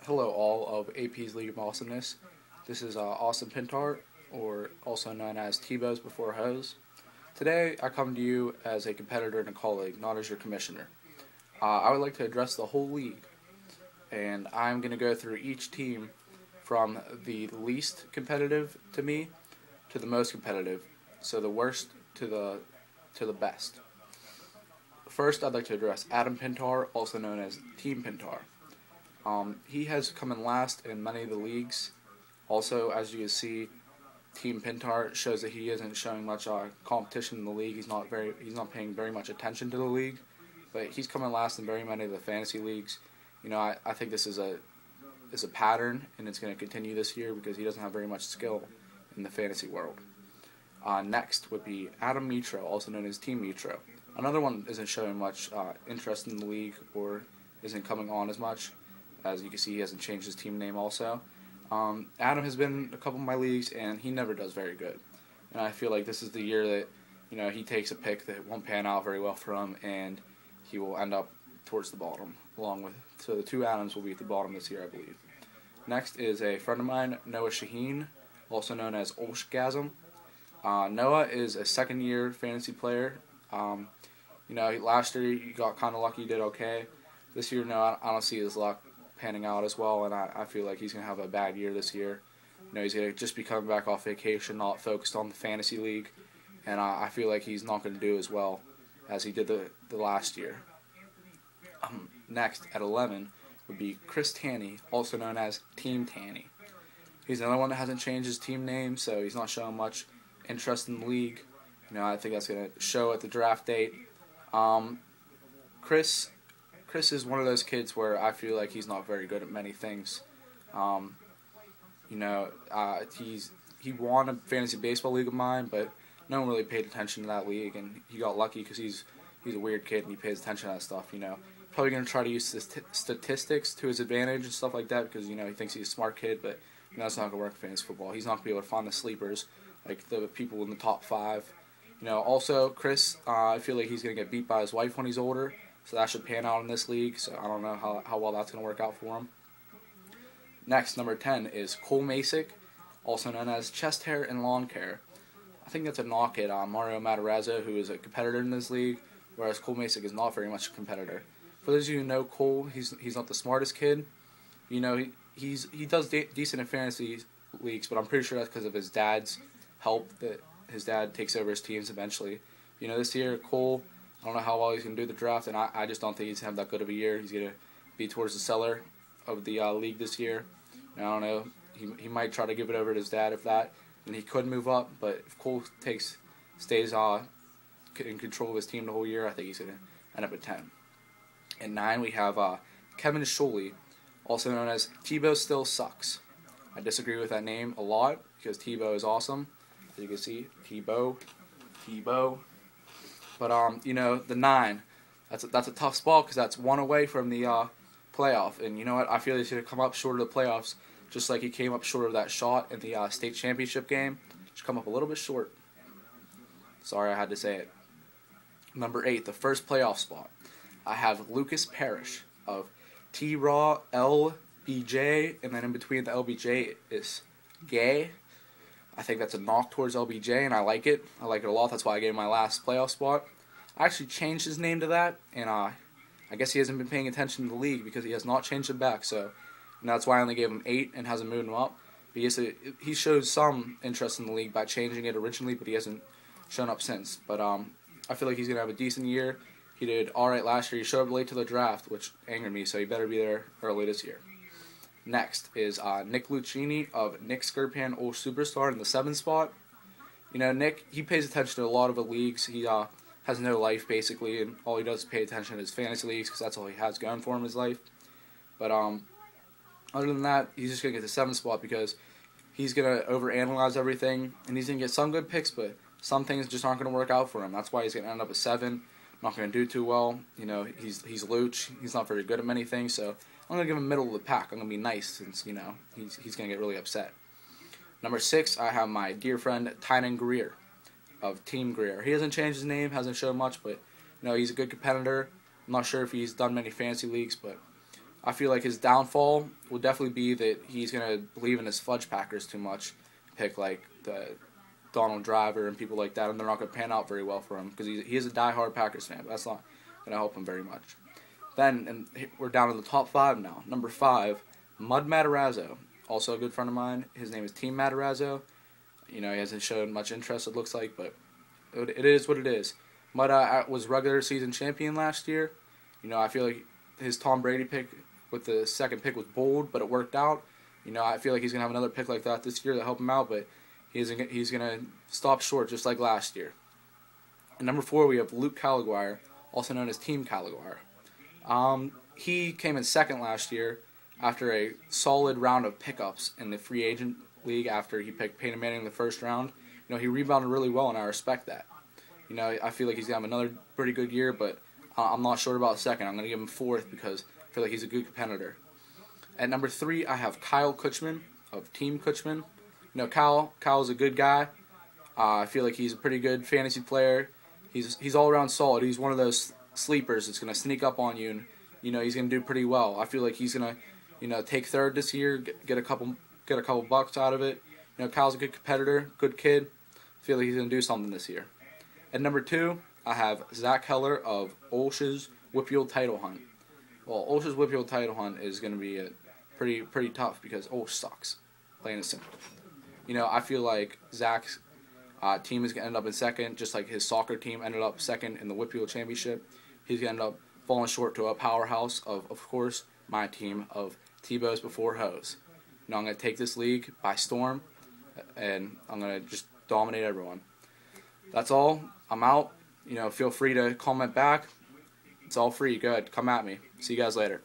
Hello all of AP's League of Awesomeness. This is Austin Pintar, or also known as T-Bows before Hose. Today I come to you as a competitor and a colleague, not as your commissioner. I would like to address the whole league, and I'm going to go through each team from the least competitive to me to the most competitive, so the worst to the best. First, I'd like to address Adam Pintar, also known as Team Pintar. He has come in last in many of the leagues. Also, as you can see, Team Pintar shows that he isn't showing much competition in the league. He's not paying very much attention to the league, but he's coming last in very many of the fantasy leagues. You know, I think this is a pattern, and it's going to continue this year because he doesn't have very much skill in the fantasy world. Next would be Adam Mitro, also known as Team Mitro. Another one isn't showing much interest in the league or isn't coming on as much. As you can see, he hasn't changed his team name also. Adam has been in a couple of my leagues, and he never does very good. And I feel like this is the year that, you know, he takes a pick that won't pan out very well for him, and he will end up towards the bottom. So the two Adams will be at the bottom this year, I believe. Next is a friend of mine, Noah Shaheen, also known as Olshgasm. Noah is a second-year fantasy player. You know, last year he got kind of lucky, did okay. This year, no, I don't see his luck panning out as well, and I feel like he's going to have a bad year this year. You know, he's going to just be coming back off vacation, not focused on the fantasy league, and I feel like he's not going to do as well as he did the last year. Next, at 11, would be Chris Tanny, also known as Team Tanny. He's another one that hasn't changed his team name, so he's not showing much interest in the league. You know, I think that's going to show at the draft date. Chris is one of those kids where I feel like he's not very good at many things. You know, he won a fantasy baseball league of mine, but no one really paid attention to that league, and he got lucky because he's a weird kid and he pays attention to that stuff. You know, probably gonna try to use statistics to his advantage and stuff like that because, you know, he thinks he's a smart kid, but you know, that's not gonna work in fantasy football. He's not gonna be able to find the sleepers like the people in the top 5. You know, also Chris, I feel like he's gonna get beat by his wife when he's older. So that should pan out in this league, so I don't know how well that's going to work out for him. Next, number 10 is Cole Masick, also known as Chest Hair and Lawn Care. I think that's a knock at Mario Matarazzo, who is a competitor in this league, whereas Cole Masick is not very much a competitor. For those of you who know Cole, he's not the smartest kid. You know, he does decent in fantasy leagues, but I'm pretty sure that's because of his dad's help, that his dad takes over his teams eventually. You know, this year, Cole, I don't know how well he's going to do the draft, and I just don't think he's going to have that good of a year. He's going to be towards the cellar of the league this year. And I don't know. He might try to give it over to his dad if that, and he could move up. But if Cole stays in control of his team the whole year, I think he's going to end up at 10. At 9, we have Kevin Schuley, also known as T-Bow Still Sucks. I disagree with that name a lot because T-Bow is awesome. As you can see, T-Bow. But, you know, the 9, that's a tough spot because that's one away from the playoff. And you know what? I feel he's going to come up short of the playoffs, just like he came up short of that shot in the state championship game. Just come up a little bit short. Sorry, I had to say it. Number 8, the first playoff spot. I have Lucas Parrish of T-Raw LBJ, and then in between the LBJ is Gay. I think that's a knock towards LBJ, and I like it. I like it a lot. That's why I gave him my last playoff spot. I actually changed his name to that, and I guess he hasn't been paying attention to the league because he has not changed it back. So, and that's why I only gave him 8 and hasn't moved him up. But he showed some interest in the league by changing it originally, but he hasn't shown up since. But I feel like he's going to have a decent year. He did all right last year. He showed up late to the draft, which angered me, so he better be there early this year. Next is Nick Lucchini of Nick Skirpan Old Superstar in the 7th spot. You know, Nick, he pays attention to a lot of the leagues. He has no life, basically, and all he does is pay attention to his fantasy leagues because that's all he has going for him in his life. But other than that, he's just going to get the 7th spot because he's going to overanalyze everything, and he's going to get some good picks, but some things just aren't going to work out for him. That's why he's going to end up at 7. Not going to do too well. You know, he's Luch. He's not very good at many things, so I'm going to give him middle of the pack. I'm going to be nice since, you know, he's going to get really upset. Number 6, I have my dear friend Tynan Greer of Team Greer. He hasn't changed his name, hasn't shown much, but, you know, he's a good competitor. I'm not sure if he's done many fantasy leagues, but I feel like his downfall will definitely be that he's going to believe in his fudge packers too much, pick like the Donald Driver and people like that, and they're not going to pan out very well for him because he is a diehard Packers fan, but that's not going to help him very much. Then, and we're down to the top 5 now. Number 5, Mud Matarazzo, also a good friend of mine. His name is Team Matarazzo. He hasn't shown much interest, it looks like, but it is what it is. Mud was regular season champion last year. I feel like his Tom Brady pick with the second pick was bold, but it worked out. I feel like he's going to have another pick like that this year to help him out, but he's going to stop short just like last year. And number 4, we have Luke Caliguire, also known as Team Caliguire. He came in second last year after a solid round of pickups in the free agent league after he picked Peyton Manning in the first round. He rebounded really well, and I respect that. I feel like he's going to have another pretty good year, but I'm not sure about second. I'm going to give him 4th because I feel like he's a good competitor. At number 3, I have Kyle Kutchman of Team Kutchman. Kyle's a good guy. I feel like he's a pretty good fantasy player. He's all around solid. He's one of those sleepers that's going to sneak up on you, and he's going to do pretty well. I feel like he's going to take third this year, get a couple bucks out of it. Kyle's a good competitor, good kid. I feel like he's going to do something this year. At number 2, I have Zach Heller of Olsh's Whipfield Title Hunt. Well, Olsh's Whipfield Title Hunt is going to be pretty tough because Olsh sucks, plain and simple. I feel like Zach's team is going to end up in second, just like his soccer team ended up second in the Whipfield Championship. He's going to end up falling short to a powerhouse of course, my team of Tebow's Before Hoes. I'm going to take this league by storm, and I'm going to just dominate everyone. That's all. I'm out. Feel free to comment back. It's all free. Go ahead. Come at me. See you guys later.